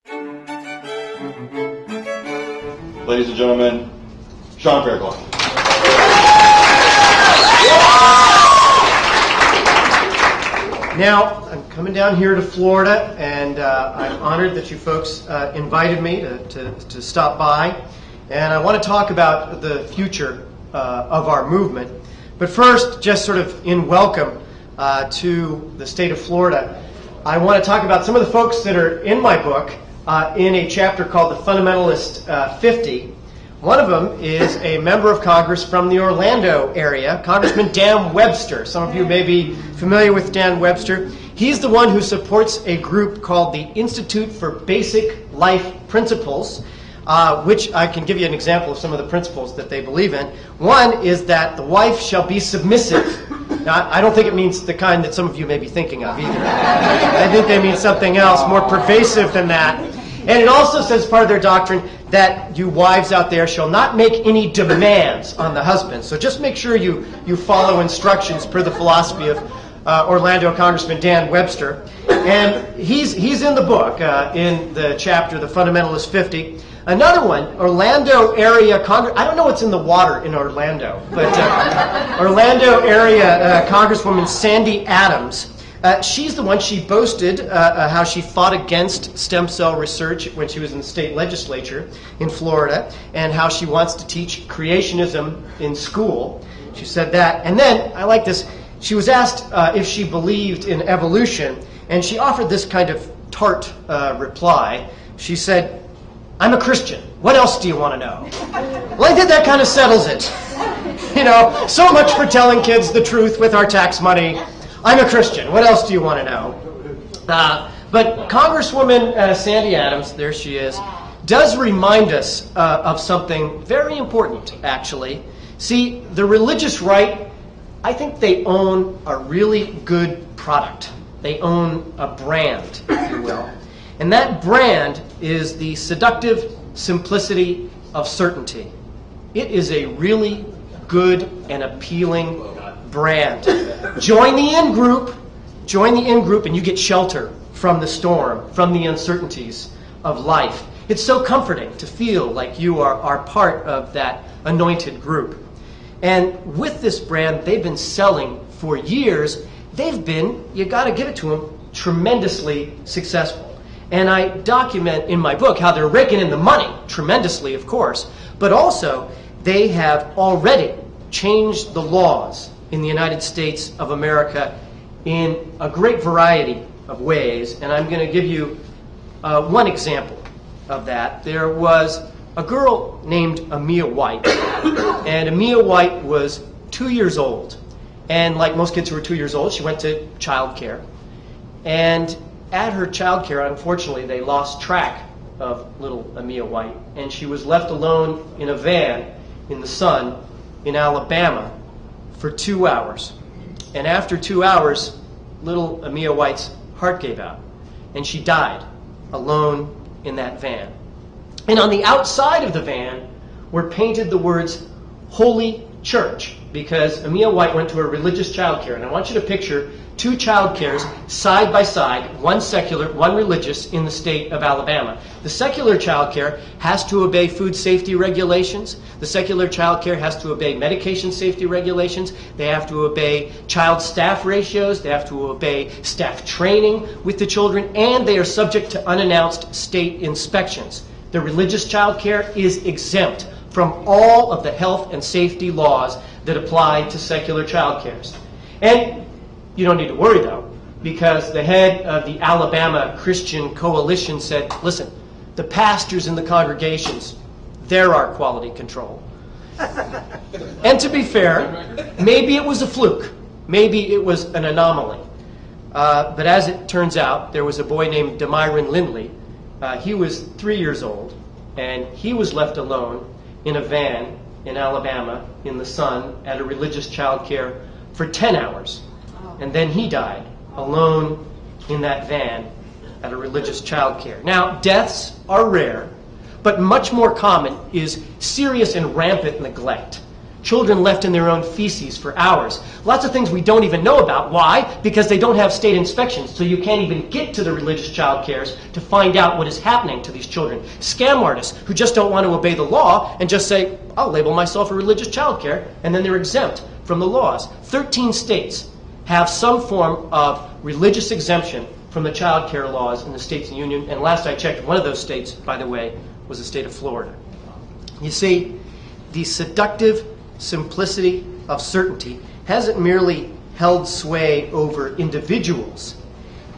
Ladies and gentlemen, Sean Faircloth. Now, I'm coming down here to Florida, and I'm honored that you folks invited me to stop by. And I want to talk about the future of our movement. But first, just sort of in welcome to the state of Florida, I want to talk about some of the folks that are in my book in a chapter called The Fundamentalist 50. One of them is a member of Congress from the Orlando area, Congressman Dan Webster. Some of you may be familiar with Dan Webster. He's the one who supports a group called the Institute for Basic Life Principles, which I can give you an example of some of the principles that they believe in. One is that the wife shall be submissive. Now, I don't think it means the kind that some of you may be thinking of either. I think they mean something else, more pervasive than that. And it also says, part of their doctrine, that you wives out there shall not make any demands on the husband. So just make sure you follow instructions per the philosophy of Orlando Congressman Dan Webster. And he's in the book, in the chapter, The Fundamentalist 50. Another one, Orlando area Congress. I don't know what's in the water in Orlando, but Orlando area Congresswoman Sandy Adams. She's the one, she boasted how she fought against stem cell research when she was in the state legislature in Florida, and how she wants to teach creationism in school. She said that. And then, I like this, she was asked if she believed in evolution, and she offered this kind of tart reply. She said, "I'm a Christian. What else do you want to know?" Well, I think that kind of settles it. You know, so much for telling kids the truth with our tax money. I'm a Christian. What else do you want to know? But Congresswoman Sandy Adams, there she is, does remind us of something very important, actually. See, the religious right, I think they own a really good product. They own a brand, if you will. And that brand is the seductive simplicity of certainty. It is a really good and appealing brand. Join the in-group, and you get shelter from the storm, from the uncertainties of life. It's so comforting to feel like you are part of that anointed group. And with this brand, they've been selling for years. They've been, you got to give it to them, tremendously successful. And I document in my book how they're raking in the money, tremendously, of course, but also they have already changed the laws in the United States of America in a great variety of ways. And I'm going to give you one example of that. There was a girl named Amia White, and Amia White was 2 years old. And like most kids who were 2 years old, she went to child care. And at her child care, unfortunately, they lost track of little Amia White, and she was left alone in a van in the sun in Alabama for 2 hours. And after 2 hours, little Amia White's heart gave out, and she died alone in that van. And on the outside of the van were painted the words Holy Church, because Amia White went to a religious child care. And I want you to picture two child cares side by side, one secular, one religious, in the state of Alabama. The secular child care has to obey food safety regulations. The secular child care has to obey medication safety regulations. They have to obey child staff ratios. They have to obey staff training with the children, and they are subject to unannounced state inspections. The religious child care is exempt from all of the health and safety laws that apply to secular child cares. And you don't need to worry, though, because the head of the Alabama Christian Coalition said, listen, the pastors in the congregations, they're our quality control. And to be fair, maybe it was a fluke. Maybe it was an anomaly. But as it turns out, there was a boy named Demyron Lindley. He was 3 years old, and he was left alone in a van in Alabama in the sun at a religious child care for 10 hours. And then he died alone in that van at a religious child care. Now, deaths are rare, but much more common is serious and rampant neglect. children left in their own feces for hours. Lots of things we don't even know about. Why? Because they don't have state inspections, so you can't even get to the religious child cares to find out what is happening to these children. Scam artists who just don't want to obey the law and just say, I'll label myself a religious child care, and then they're exempt from the laws. 13 states have some form of religious exemption from the child care laws in the states in the Union, and last I checked, one of those states, by the way, was the state of Florida. You see, the seductive simplicity of certainty hasn't merely held sway over individuals.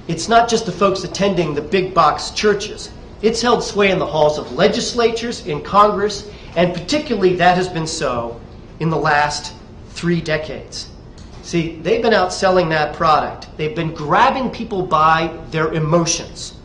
It's not just the folks attending the big box churches. It's held sway in the halls of legislatures, in Congress, and particularly that has been so in the last 3 decades. See, they've been out selling that product. They've been grabbing people by their emotions.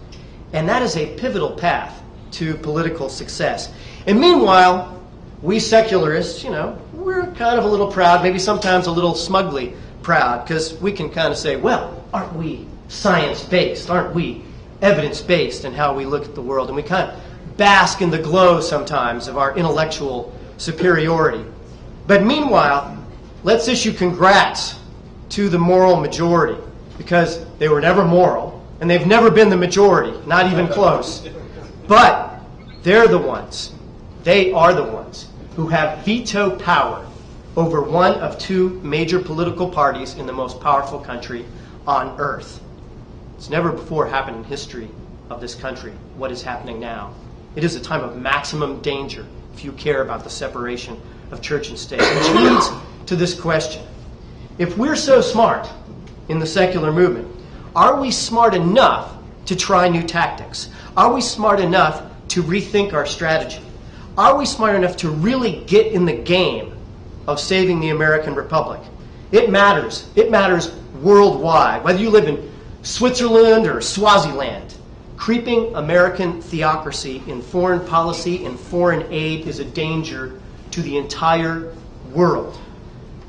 And that is a pivotal path to political success. And meanwhile, we secularists, we're kind of a little proud, maybe sometimes a little smugly proud, because we can kind of say, well, aren't we science-based? Aren't we evidence-based in how we look at the world? And we kind of bask in the glow sometimes of our intellectual superiority. But meanwhile, let's issue congrats to the moral majority, because they were never moral, and they've never been the majority, not even close. But they're the ones, they are the ones who have veto power over one of 2 major political parties in the most powerful country on earth. It's never before happened in history of this country, what is happening now. It is a time of maximum danger if you care about the separation of church and state, which leads to this question. If we're so smart in the secular movement, are we smart enough to try new tactics? Are we smart enough to rethink our strategy? Are we smart enough to really get in the game of saving the American Republic? It matters. It matters worldwide. Whether you live in Switzerland or Swaziland, creeping American theocracy in foreign policy and foreign aid is a danger to the entire world.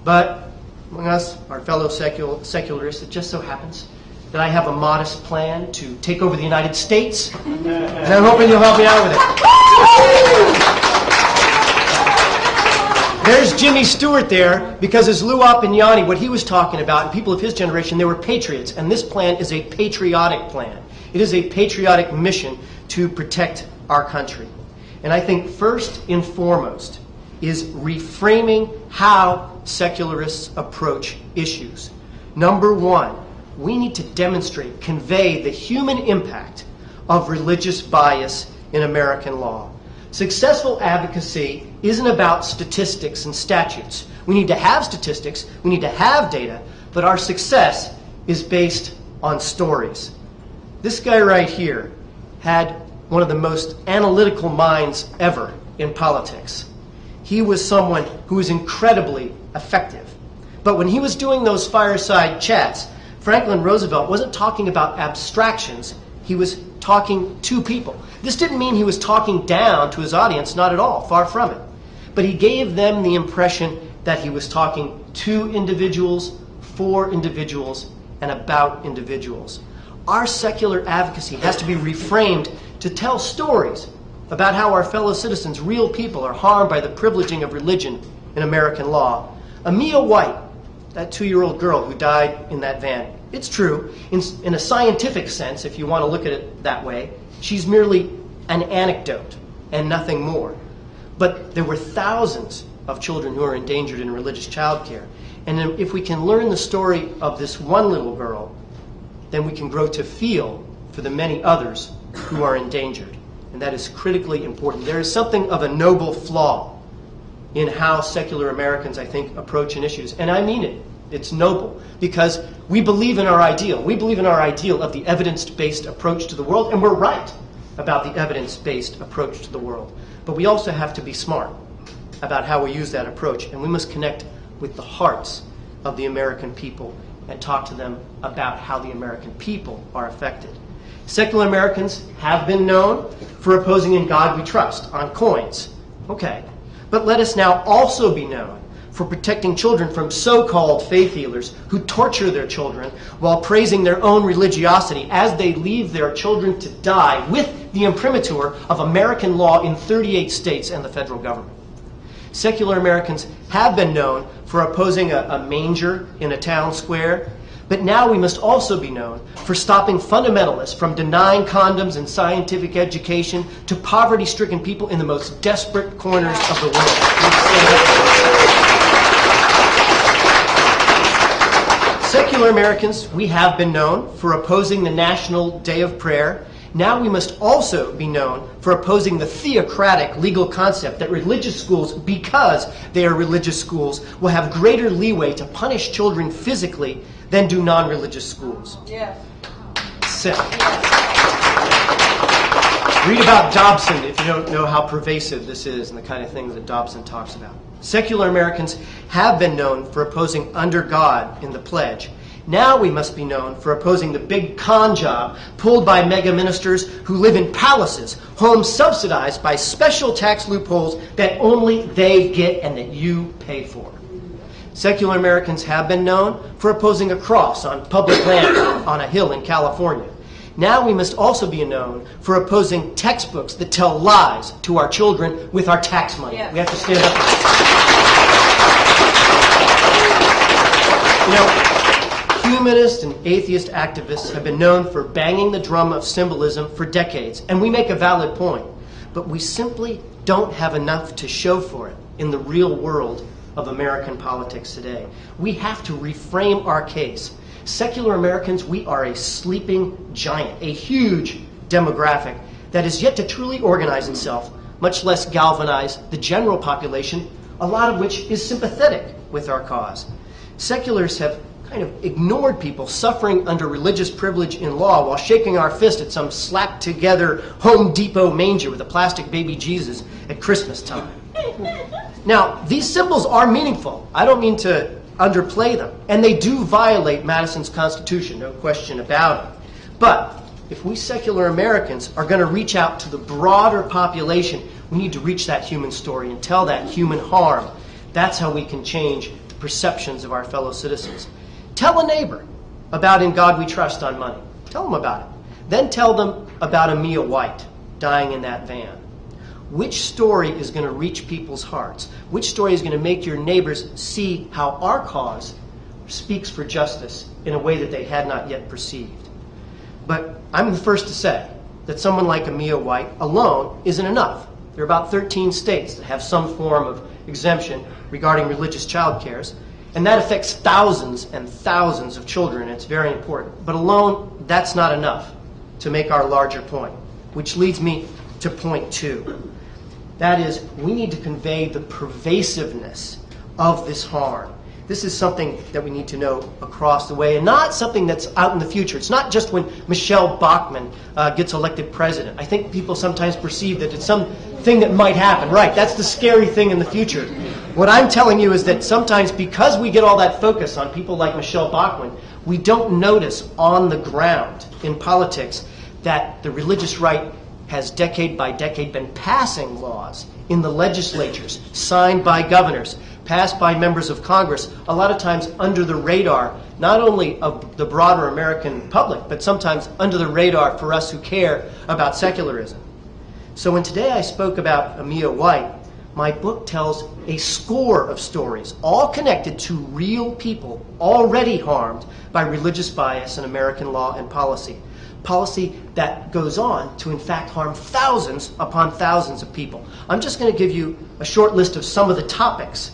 But among us, our fellow secularists, it just so happens that I have a modest plan to take over the United States, and I'm hoping you'll help me out with it. There's Jimmy Stewart there, because as Lou Appignani, what he was talking about, and people of his generation, they were patriots, and this plan is a patriotic plan. It is a patriotic mission to protect our country. And I think first and foremost is reframing how secularists approach issues. Number 1, we need to demonstrate, convey the human impact of religious bias in American law. Successful advocacy isn't about statistics and statutes. We need to have statistics, we need to have data, but our success is based on stories. This guy right here had one of the most analytical minds ever in politics. He was someone who was incredibly effective. But when he was doing those fireside chats, Franklin Roosevelt wasn't talking about abstractions, he was talking to people. This didn't mean he was talking down to his audience, not at all, far from it. But he gave them the impression that he was talking to individuals, for individuals, and about individuals. Our secular advocacy has to be reframed to tell stories about how our fellow citizens, real people, are harmed by the privileging of religion in American law. Amia White, that 2-year-old girl who died in that van, it's true, in a scientific sense, if you want to look at it that way, she's merely an anecdote and nothing more. But there were thousands of children who are endangered in religious childcare. And if we can learn the story of this one little girl, then we can grow to feel for the many others who are endangered. And that is critically important. There is something of a noble flaw in how secular Americans, I think, approach an issues. And I mean it. It's noble, because we believe in our ideal. We believe in our ideal of the evidence-based approach to the world, and we're right about the evidence-based approach to the world. But we also have to be smart about how we use that approach, and we must connect with the hearts of the American people and talk to them about how the American people are affected. Secular Americans have been known for opposing In God We Trust on coins. Okay. But let us now also be known for protecting children from so-called faith healers who torture their children while praising their own religiosity as they leave their children to die with the imprimatur of American law in 38 states and the federal government. Secular Americans have been known for opposing a manger in a town square, but now we must also be known for stopping fundamentalists from denying condoms and scientific education to poverty-stricken people in the most desperate corners of the world. Secular Americans, we have been known for opposing the National Day of Prayer. Now we must also be known for opposing the theocratic legal concept that religious schools, because they are religious schools, will have greater leeway to punish children physically than do non-religious schools. Yes. Sick. Read about Dobson if you don't know how pervasive this is and the kind of things that Dobson talks about. Secular Americans have been known for opposing under God in the pledge. Now we must be known for opposing the big con job pulled by mega ministers who live in palaces, homes subsidized by special tax loopholes that only they get and that you pay for. Secular Americans have been known for opposing a cross on public land on a hill in California. Now we must also be known for opposing textbooks that tell lies to our children with our tax money. Yes. We have to stand up for this. You know, humanist and atheist activists have been known for banging the drum of symbolism for decades, and we make a valid point. But we simply don't have enough to show for it in the real world of American politics today. We have to reframe our case. Secular Americans, we are a sleeping giant, a huge demographic that is yet to truly organize itself, much less galvanize the general population, a lot of which is sympathetic with our cause. Seculars have kind of ignored people suffering under religious privilege in law while shaking our fist at some slapped-together Home Depot manger with a plastic baby Jesus at Christmas time. Now, these symbols are meaningful. I don't mean to underplay them. And they do violate Madison's Constitution, no question about it. But if we secular Americans are going to reach out to the broader population, we need to reach that human story and tell that human harm. That's how we can change the perceptions of our fellow citizens. Tell a neighbor about In God We Trust on money. Tell them about it. Then tell them about Amia White dying in that van. Which story is going to reach people's hearts? Which story is going to make your neighbors see how our cause speaks for justice in a way that they had not yet perceived? But I'm the first to say that someone like Amia White alone isn't enough. There are about 13 states that have some form of exemption regarding religious child cares, and that affects thousands and thousands of children, and it's very important. But alone, that's not enough to make our larger point, which leads me to point 2. That is, we need to convey the pervasiveness of this harm. This is something that we need to know across the way, and not something that's out in the future. It's not just when Michelle Bachmann gets elected president. I think people sometimes perceive that it's something that might happen. Right, that's the scary thing in the future. What I'm telling you is that sometimes because we get all that focus on people like Michelle Bachmann, we don't notice on the ground in politics that the religious right has decade by decade been passing laws in the legislatures, signed by governors, passed by members of Congress, a lot of times under the radar, not only of the broader American public, but sometimes under the radar for us who care about secularism. So when today I spoke about Amia White, my book tells a score of stories, all connected to real people already harmed by religious bias in American law and policy. Policy that goes on to, in fact, harm thousands upon thousands of people. I'm just going to give you a short list of some of the topics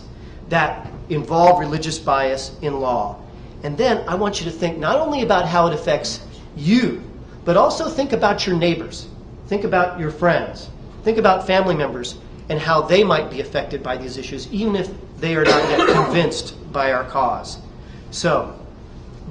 that involve religious bias in law. And then I want you to think not only about how it affects you, but also think about your neighbors. Think about your friends. Think about family members and how they might be affected by these issues, even if they are not yet convinced by our cause. So,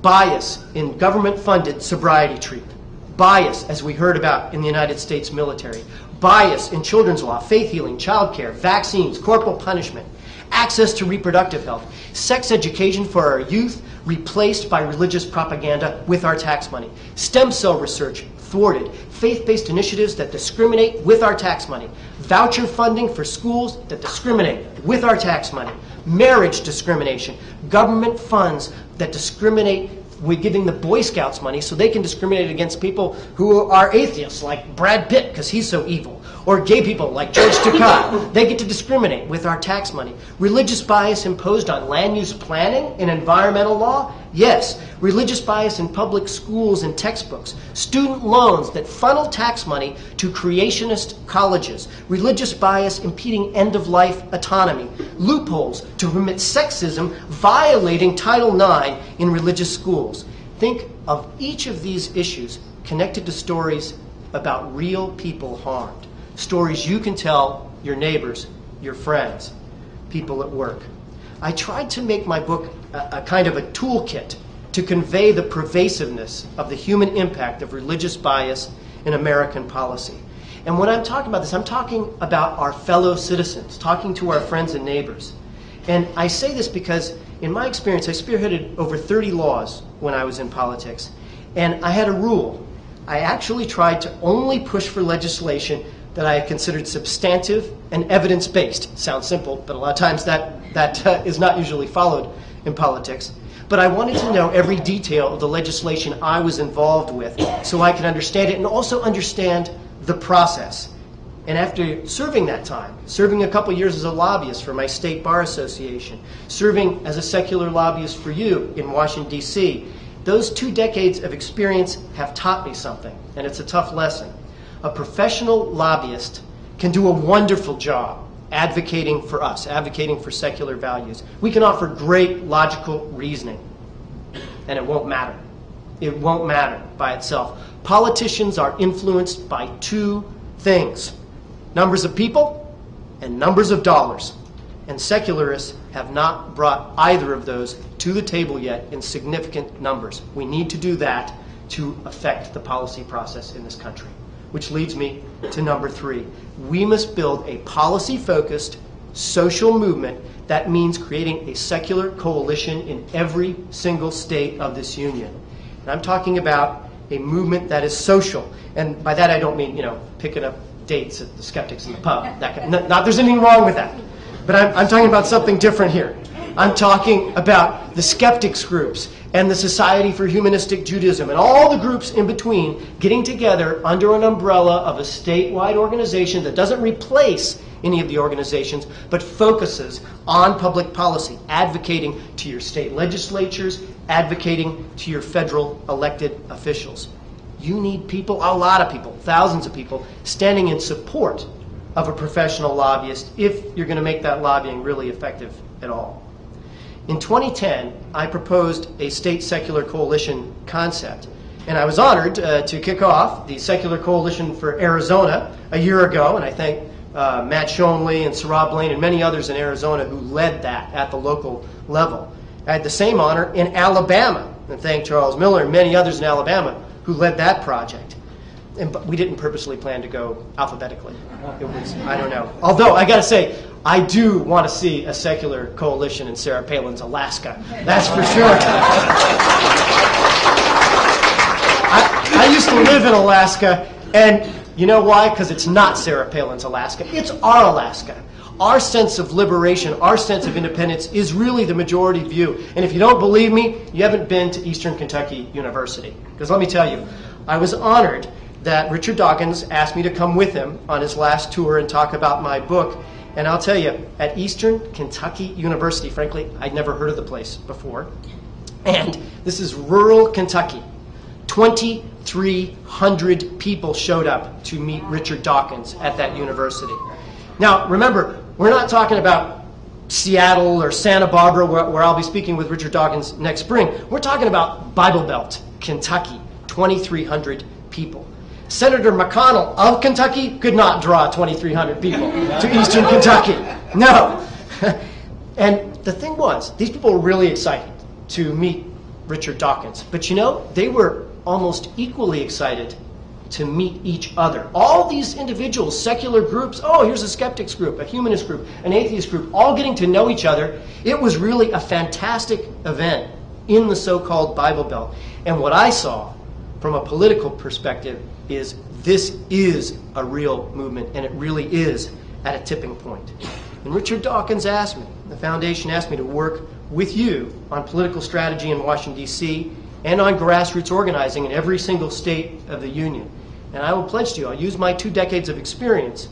bias in government-funded sobriety treatment. Bias, as we heard about in the United States military. Bias in children's law, faith healing, child care, vaccines, corporal punishment, access to reproductive health, sex education for our youth replaced by religious propaganda with our tax money, stem cell research thwarted, faith-based initiatives that discriminate with our tax money, voucher funding for schools that discriminate with our tax money, marriage discrimination, government funds that discriminate with giving the Boy Scouts money so they can discriminate against people who are atheists, like Brad Pitt, because he's so evil, Or gay people like George Takei, they get to discriminate with our tax money. Religious bias imposed on land use planning and environmental law? Yes. Religious bias in public schools and textbooks. Student loans that funnel tax money to creationist colleges. Religious bias impeding end-of-life autonomy. Loopholes to permit sexism violating Title IX in religious schools. Think of each of these issues connected to stories about real people harmed. Stories you can tell your neighbors, your friends, people at work. I tried to make my book a kind of a toolkit to convey the pervasiveness of the human impact of religious bias in American policy. And when I'm talking about this, I'm talking about our fellow citizens, talking to our friends and neighbors. And I say this because, in my experience, I spearheaded over 30 laws when I was in politics. And I had a rule. I actually tried to only push for legislation that I considered substantive and evidence-based. Sounds simple, but a lot of times that is not usually followed in politics. But I wanted to know every detail of the legislation I was involved with so I could understand it and also understand the process. And after serving that time, serving a couple years as a lobbyist for my state bar association, serving as a secular lobbyist for you in Washington, D.C., those 2 decades of experience have taught me something, and it's a tough lesson. A professional lobbyist can do a wonderful job advocating for us, advocating for secular values. We can offer great logical reasoning, and it won't matter. It won't matter by itself. Politicians are influenced by 2 things: numbers of people and numbers of dollars. And secularists have not brought either of those to the table yet in significant numbers. We need to do that to affect the policy process in this country. Which leads me to number 3. We must build a policy-focused social movement that means creating a secular coalition in every single state of this union. And I'm talking about a movement that is social. And by that I don't mean, picking up dates at the Skeptics in the pub. Not there's anything wrong with that. But I'm talking about something different here. I'm talking about the skeptics groups and the Society for Humanistic Judaism and all the groups in between getting together under an umbrella of a statewide organization that doesn't replace any of the organizations but focuses on public policy, advocating to your state legislatures, advocating to your federal elected officials. You need people, a lot of people, thousands of people, standing in support of a professional lobbyist if you're going to make that lobbying really effective at all. In 2010, I proposed a state secular coalition concept, and I was honored to kick off the Secular Coalition for Arizona a year ago, and I thank Matt Schoenley and Sarah Blaine and many others in Arizona who led that at the local level. I had the same honor in Alabama, and thank Charles Miller and many others in Alabama who led that project. But we didn't purposely plan to go alphabetically. It was, I don't know. Although, I got to say, I do want to see a secular coalition in Sarah Palin's Alaska. That's for sure. I used to live in Alaska, and you know why? Because it's not Sarah Palin's Alaska. It's our Alaska. Our sense of liberation, our sense of independence is really the majority view. And if you don't believe me, you haven't been to Eastern Kentucky University. Because let me tell you, I was honored that Richard Dawkins asked me to come with him on his last tour and talk about my book. And I'll tell you, at Eastern Kentucky University, frankly, I'd never heard of the place before. And this is rural Kentucky. 2,300 people showed up to meet Richard Dawkins at that university. Now, remember, we're not talking about Seattle or Santa Barbara, where I'll be speaking with Richard Dawkins next spring. We're talking about Bible Belt, Kentucky, 2,300 people. Senator McConnell of Kentucky could not draw 2,300 people to Eastern Kentucky. No. And the thing was, these people were really excited to meet Richard Dawkins. But they were almost equally excited to meet each other. All these individuals, secular groups, here's a skeptics group, a humanist group, an atheist group, all getting to know each other. It was really a fantastic event in the so-called Bible Belt. And what I saw from a political perspective is this is a real movement, and it really is at a tipping point. And Richard Dawkins asked me, the foundation asked me to work with you on political strategy in Washington, D.C., and on grassroots organizing in every single state of the Union. And I will pledge to you, I'll use my 2 decades of experience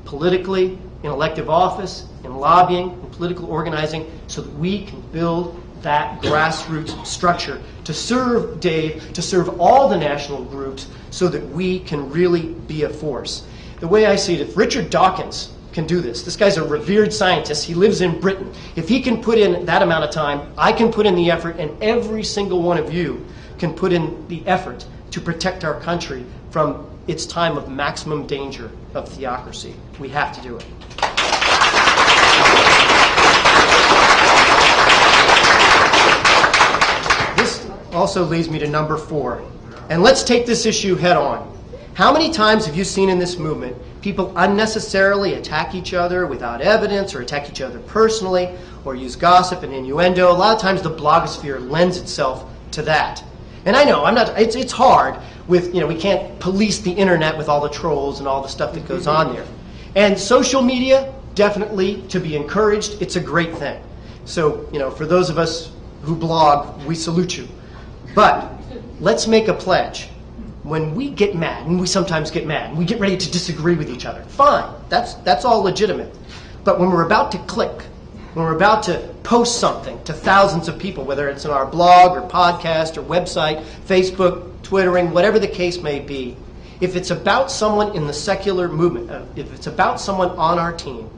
politically, in elective office, in lobbying, in political organizing, so that we can build that grassroots structure to serve Dave, to serve all the national groups, so that we can really be a force. The way I see it, if Richard Dawkins can do this guy's a revered scientist, he lives in Britain. If he can put in that amount of time, I can put in the effort, and every single one of you can put in the effort to protect our country from its time of maximum danger of theocracy. We have to do it. This also leads me to number 4. And let's take this issue head on. How many times have you seen in this movement people unnecessarily attack each other without evidence, or attack each other personally, or use gossip and innuendo? A lot of times the blogosphere lends itself to that. And I know, it's hard with, we can't police the internet with all the trolls and all the stuff that goes on there. And social media, definitely to be encouraged. It's a great thing. So, for those of us who blog, we salute you. But let's make a pledge. When we get mad, and we sometimes get mad, and we get ready to disagree with each other, fine, that's all legitimate. But when we're about to click, when we're about to post something to thousands of people, whether it's in our blog or podcast or website, Facebook, Twittering, whatever the case may be, if it's about someone in the secular movement, if it's about someone on our team,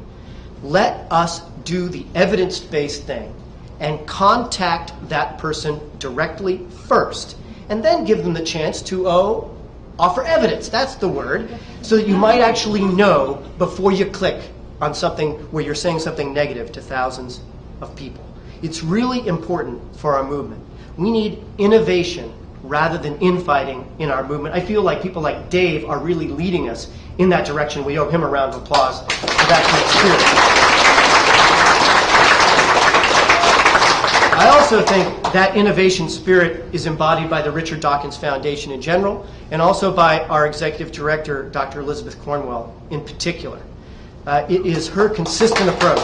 let us do the evidence-based thing and contact that person directly first, and then give them the chance to offer evidence. That's the word. So that you might actually know before you click on something where you're saying something negative to thousands of people. It's really important for our movement. We need innovation rather than infighting in our movement. I feel like people like Dave are really leading us in that direction. We owe him a round of applause for that kind of spirit. I also think that innovation spirit is embodied by the Richard Dawkins Foundation in general, and also by our executive director, Dr. Elizabeth Cornwell, in particular. It is her consistent approach.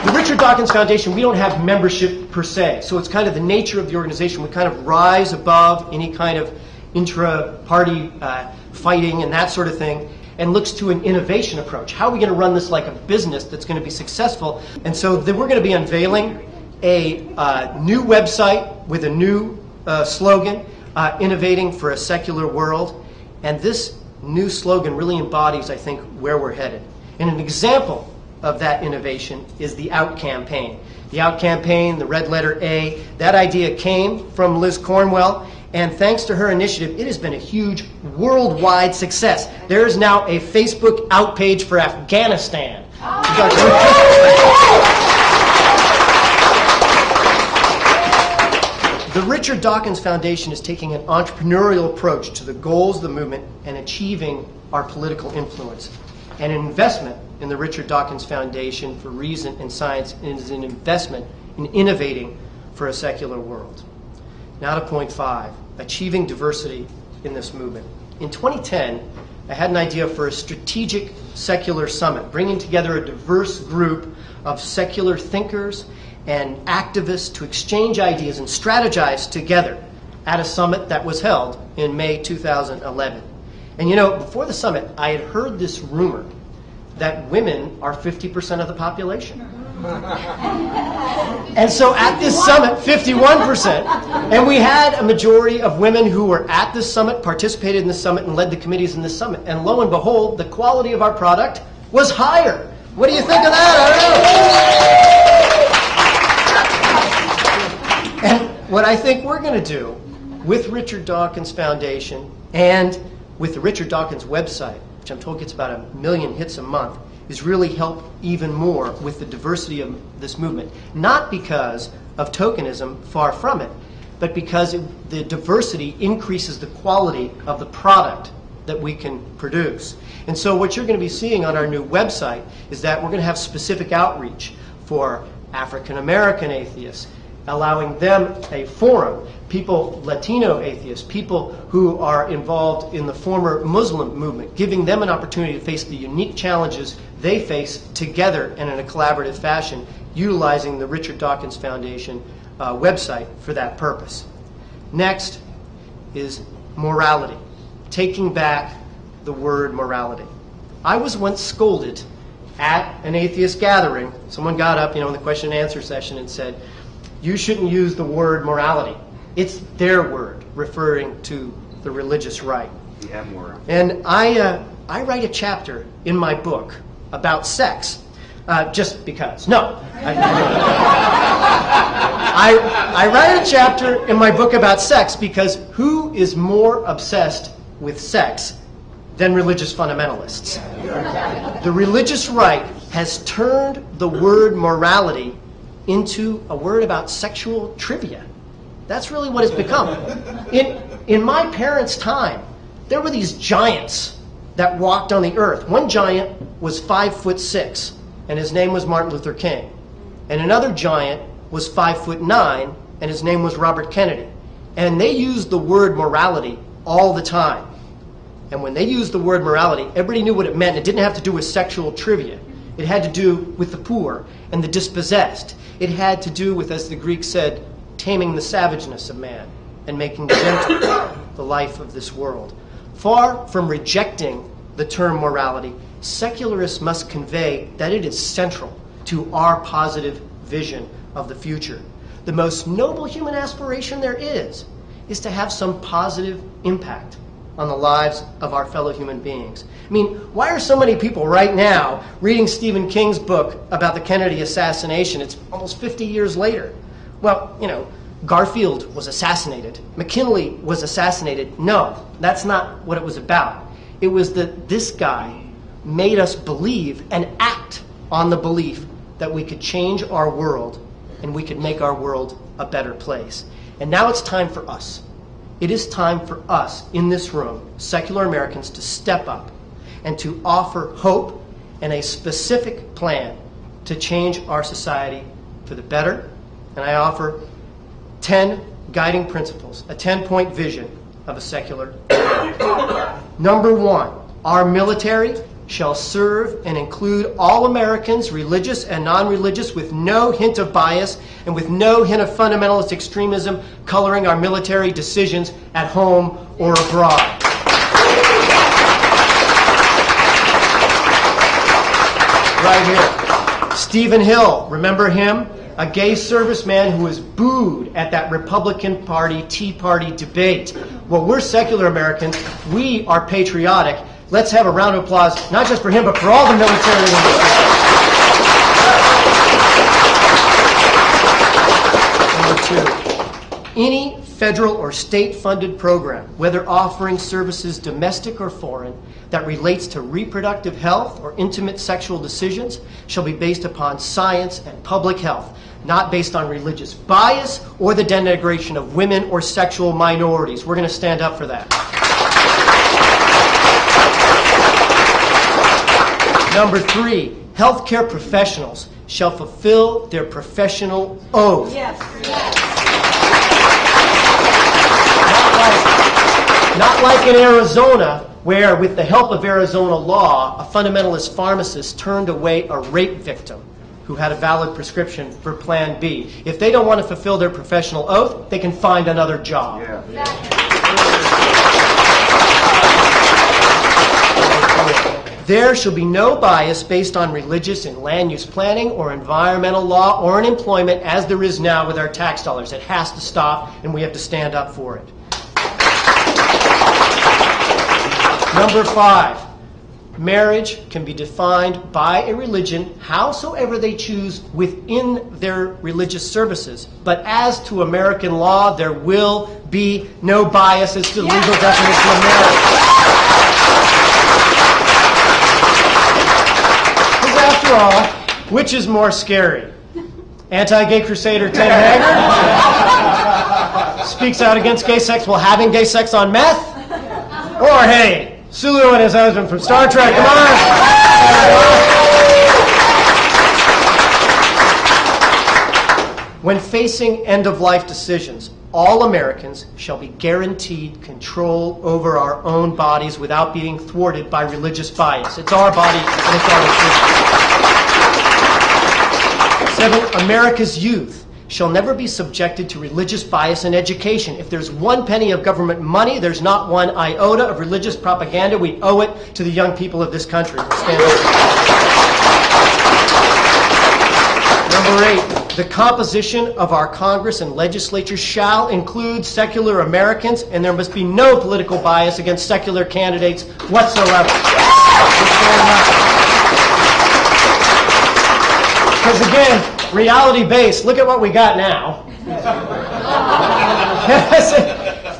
The Richard Dawkins Foundation, we don't have membership per se, so it's kind of the nature of the organization. We kind of rise above any kind of intra-party fighting and that sort of thing, and looks to an innovation approach. How are we going to run this like a business that's going to be successful? And so we're going to be unveiling a new website with a new slogan, innovating for a secular world. And this new slogan really embodies, I think, where we're headed. And an example of that innovation is the OUT campaign. The OUT campaign, the red letter A, that idea came from Liz Cornwell. And thanks to her initiative, it has been a huge worldwide success. There is now a Facebook out page for Afghanistan. The Richard Dawkins Foundation is taking an entrepreneurial approach to the goals of the movement and achieving our political influence. And an investment in the Richard Dawkins Foundation for Reason and Science is an investment in innovating for a secular world. Now to point 5, achieving diversity in this movement. In 2010, I had an idea for a strategic secular summit, bringing together a diverse group of secular thinkers and activists to exchange ideas and strategize together at a summit that was held in May 2011. And before the summit, I had heard this rumor that women are 50% of the population. And so at this summit, 51%, and we had a majority of women who were at this summit, participated in this summit, and led the committees in this summit. And lo and behold, the quality of our product was higher. What do you think of that? And what I think we're going to do with Richard Dawkins Foundation and with the Richard Dawkins website, which I'm told gets about 1 million hits a month, is really help even more with the diversity of this movement. Not because of tokenism, far from it, but because the diversity increases the quality of the product that we can produce. And so what you're going to be seeing on our new website is that we're going to have specific outreach for African American atheists, allowing them a forum, people, Latino atheists, people who are involved in the former Muslim movement, giving them an opportunity to face the unique challenges they face together and in a collaborative fashion, utilizing the Richard Dawkins Foundation website for that purpose. Next is morality, taking back the word morality. I was once scolded at an atheist gathering. Someone got up, in the question and answer session and said, "You shouldn't use the word morality. It's their word," referring to the religious right. Yeah, moral. And I write a chapter in my book about sex, just because. No. I write a chapter in my book about sex because who is more obsessed with sex than religious fundamentalists? The religious right has turned the word morality into a word about sexual trivia. That's really what it's become. In my parents' time, there were these giants that walked on the earth. One giant was 5'6", and his name was Martin Luther King. And another giant was 5'9", and his name was Robert Kennedy. And they used the word morality all the time. And when they used the word morality, everybody knew what it meant. It didn't have to do with sexual trivia. It had to do with the poor and the dispossessed. It had to do with, as the Greeks said, taming the savageness of man and making gentle the life of this world. Far from rejecting the term morality, secularists must convey that it is central to our positive vision of the future. The most noble human aspiration there is to have some positive impact on the lives of our fellow human beings. I mean, why are so many people right now reading Stephen King's book about the Kennedy assassination? It's almost 50 years later. Well, Garfield was assassinated. McKinley was assassinated. No, that's not what it was about. It was that this guy made us believe and act on the belief that we could change our world and we could make our world a better place. And now it's time for us. It is time for us in this room, secular Americans, to step up and to offer hope and a specific plan to change our society for the better. And I offer 10 guiding principles, a 10-point vision of a secular America. Number 1, our military shall serve and include all Americans, religious and non-religious, with no hint of bias and with no hint of fundamentalist extremism coloring our military decisions at home or abroad. Right here. Stephen Hill, remember him? A gay serviceman who was booed at that Republican Party Tea Party debate. Well, we're secular Americans. We are patriotic. Let's have a round of applause, not just for him, but for all the military in this country. Number 2, any federal or state-funded program, whether offering services domestic or foreign, that relates to reproductive health or intimate sexual decisions shall be based upon science and public health, not based on religious bias or the denigration of women or sexual minorities. We're going to stand up for that. Number 3, healthcare professionals shall fulfill their professional oath. Yes. Not like in Arizona, where with the help of Arizona law, a fundamentalist pharmacist turned away a rape victim who had a valid prescription for Plan B. If they don't want to fulfill their professional oath, they can find another job. Yeah. There shall be no bias based on religious and land use planning or environmental law or in employment as there is now with our tax dollars. It has to stop, and we have to stand up for it. Number 5, marriage can be defined by a religion howsoever they choose within their religious services. But as to American law, there will be no bias as to the legal definition of marriage. After all, which is more scary? Anti-gay crusader Ted Haggard speaks out against gay sex while having gay sex on meth? Or, hey, Sulu and his husband from Star Trek, come on! When facing end-of-life decisions, all Americans shall be guaranteed control over our own bodies without being thwarted by religious bias. It's our body and it's our decision. 7, America's youth shall never be subjected to religious bias in education. If there's 1 penny of government money, there's not 1 iota of religious propaganda. We owe it to the young people of this country. We'll stand up. Number 8, the composition of our Congress and legislature shall include secular Americans, and there must be no political bias against secular candidates whatsoever. Because again, reality-based, look at what we got now.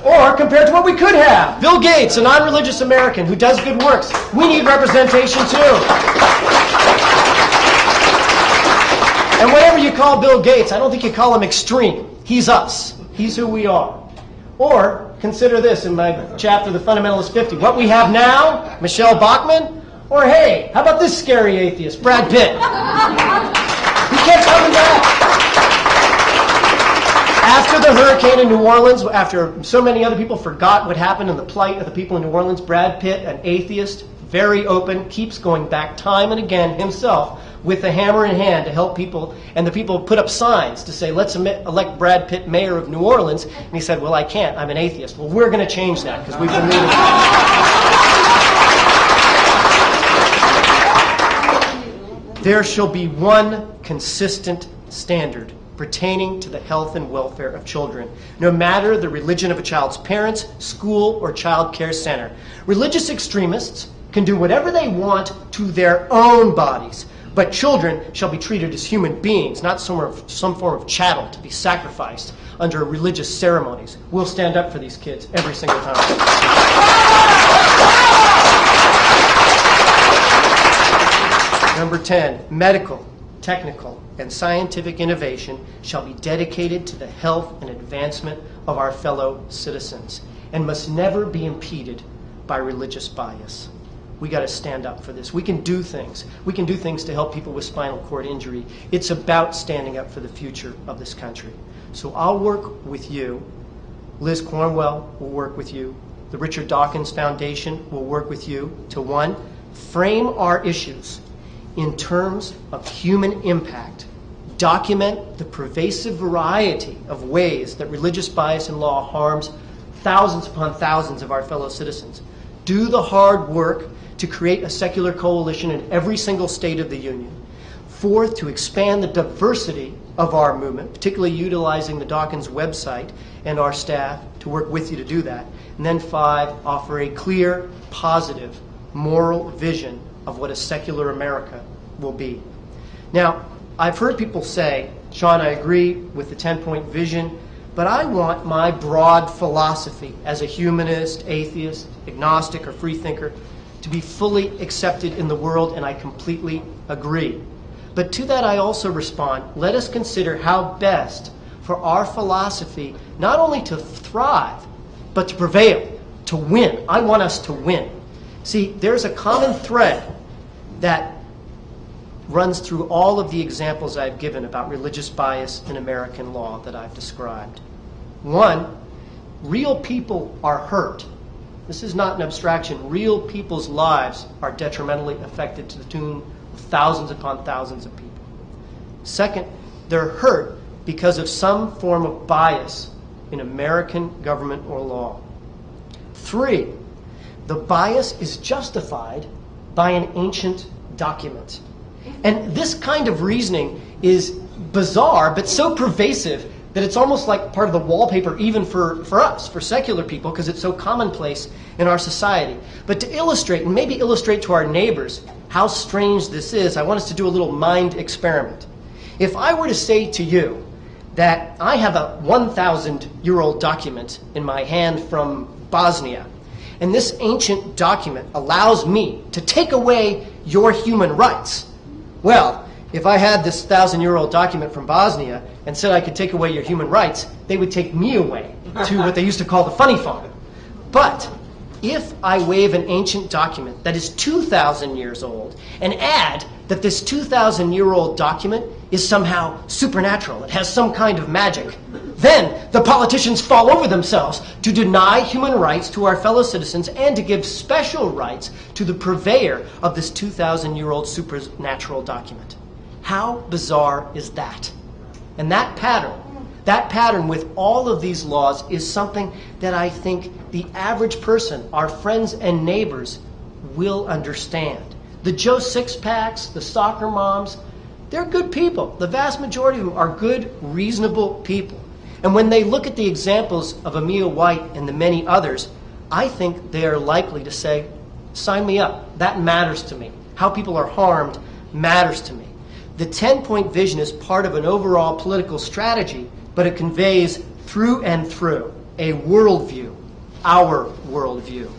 Or compared to what we could have. Bill Gates, a non-religious American who does good works. We need representation too. And whatever you call Bill Gates, I don't think you call him extreme. He's us. He's who we are. Or consider this in my chapter, The Fundamentalist 50. What we have now, Michelle Bachmann, or hey, how about this scary atheist, Brad Pitt? He kept coming back. After the hurricane in New Orleans, after so many other people forgot what happened and the plight of the people in New Orleans, Brad Pitt, an atheist, very open, keeps going back time and again himself with a hammer in hand to help people. And the people put up signs to say, let's elect Brad Pitt mayor of New Orleans. And he said, well, I can't. I'm an atheist. Well, we're going to change that because we believe in it. There shall be one consistent standard pertaining to the health and welfare of children, no matter the religion of a child's parents, school, or child care center. Religious extremists can do whatever they want to their own bodies, but children shall be treated as human beings, not some form of chattel to be sacrificed under religious ceremonies. We'll stand up for these kids every single time. Number 10, medical, technical, and scientific innovation shall be dedicated to the health and advancement of our fellow citizens and must never be impeded by religious bias. We got to stand up for this. We can do things. We can do things to help people with spinal cord injury. It's about standing up for the future of this country. So I'll work with you. Liz Cornwell will work with you. The Richard Dawkins Foundation will work with you to, 1, frame our issues in terms of human impact, document the pervasive variety of ways that religious bias in law harms thousands upon thousands of our fellow citizens. Do the hard work to create a secular coalition in every single state of the Union. 4th, to expand the diversity of our movement, particularly utilizing the Dawkins website and our staff to work with you to do that. And then 5, offer a clear, positive, moral vision of what a secular America will be. Now, I've heard people say, Sean, I agree with the 10-point vision, but I want my broad philosophy as a humanist, atheist, agnostic, or freethinker to be fully accepted in the world, and I completely agree. But to that I also respond, let us consider how best for our philosophy not only to thrive, but to prevail, to win. I want us to win. See, there's a common thread that runs through all of the examples I've given about religious bias in American law that I've described. 1, real people are hurt. This is not an abstraction. Real people's lives are detrimentally affected to the tune of thousands upon thousands of people. 2nd, they're hurt because of some form of bias in American government or law. 3, the bias is justified by an ancient document. And this kind of reasoning is bizarre, but so pervasive that it's almost like part of the wallpaper even for us, for secular people, because it's so commonplace in our society. But to illustrate, and maybe illustrate to our neighbors how strange this is, I want us to do a little mind experiment. If I were to say to you that I have a 1,000-year-old document in my hand from Bosnia, and this ancient document allows me to take away your human rights, well, if I had this 1,000-year-old document from Bosnia and said I could take away your human rights, they would take me away to what they used to call the funny farm. But if I wave an ancient document that is 2,000 years old and add that this 2,000-year-old document is somehow supernatural, it has some kind of magic, then the politicians fall over themselves to deny human rights to our fellow citizens and to give special rights to the purveyor of this 2,000-year-old supernatural document. How bizarre is that? And that pattern with all of these laws is something that I think the average person, our friends and neighbors, will understand. The Joe Sixpacks, the soccer moms, they're good people. The vast majority of them are good, reasonable people. And when they look at the examples of Amia White and the many others, I think they are likely to say, sign me up. That matters to me. How people are harmed matters to me. The 10-point vision is part of an overall political strategy, but it conveys through and through a worldview, our worldview.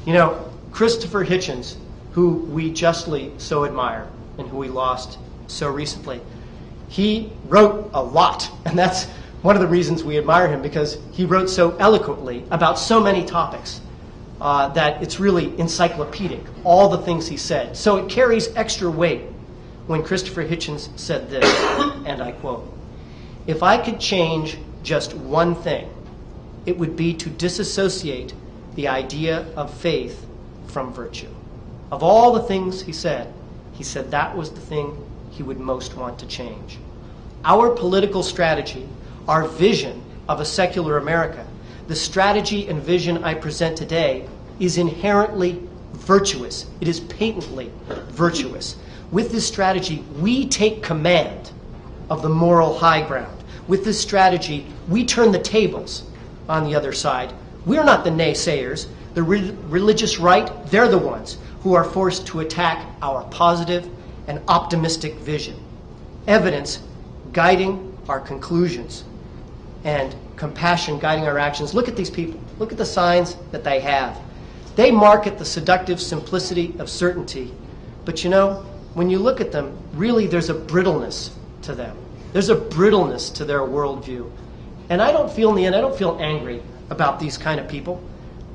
You know, Christopher Hitchens, who we justly so admire and who we lost so recently, he wrote a lot, and that's one of the reasons we admire him, because he wrote so eloquently about so many topics that it's really encyclopedic, all the things he said. So it carries extra weight when Christopher Hitchens said this, and I quote, "If I could change just one thing, it would be to disassociate the idea of faith from virtue." Of all the things he said that was the thing he would most want to change. Our political strategy, our vision of a secular America, the strategy and vision I present today is inherently virtuous. It is patently virtuous. With this strategy, we take command of the moral high ground. With this strategy, we turn the tables on the other side. We're not the naysayers. The religious right, they're the ones who are forced to attack our positive and optimistic vision. Evidence guiding our conclusions and compassion guiding our actions. Look at these people. Look at the signs that they have. They market the seductive simplicity of certainty. But you know, when you look at them, really there's a brittleness to them. There's a brittleness to their worldview. And I don't feel, in the end, I don't feel angry about these kind of people.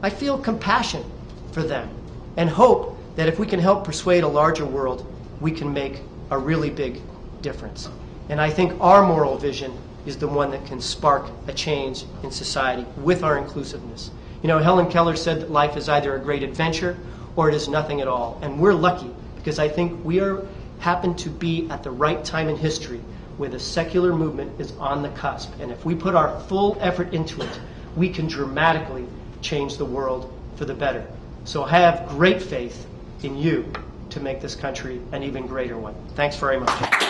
I feel compassion for them and hope that if we can help persuade a larger world, we can make a really big difference. And I think our moral vision is the one that can spark a change in society with our inclusiveness. You know, Helen Keller said that life is either a great adventure or it is nothing at all. And we're lucky because I think we happen to be at the right time in history where the secular movement is on the cusp. And if we put our full effort into it, we can dramatically change the world for the better. So I have great faith in you to make this country an even greater one. Thanks very much.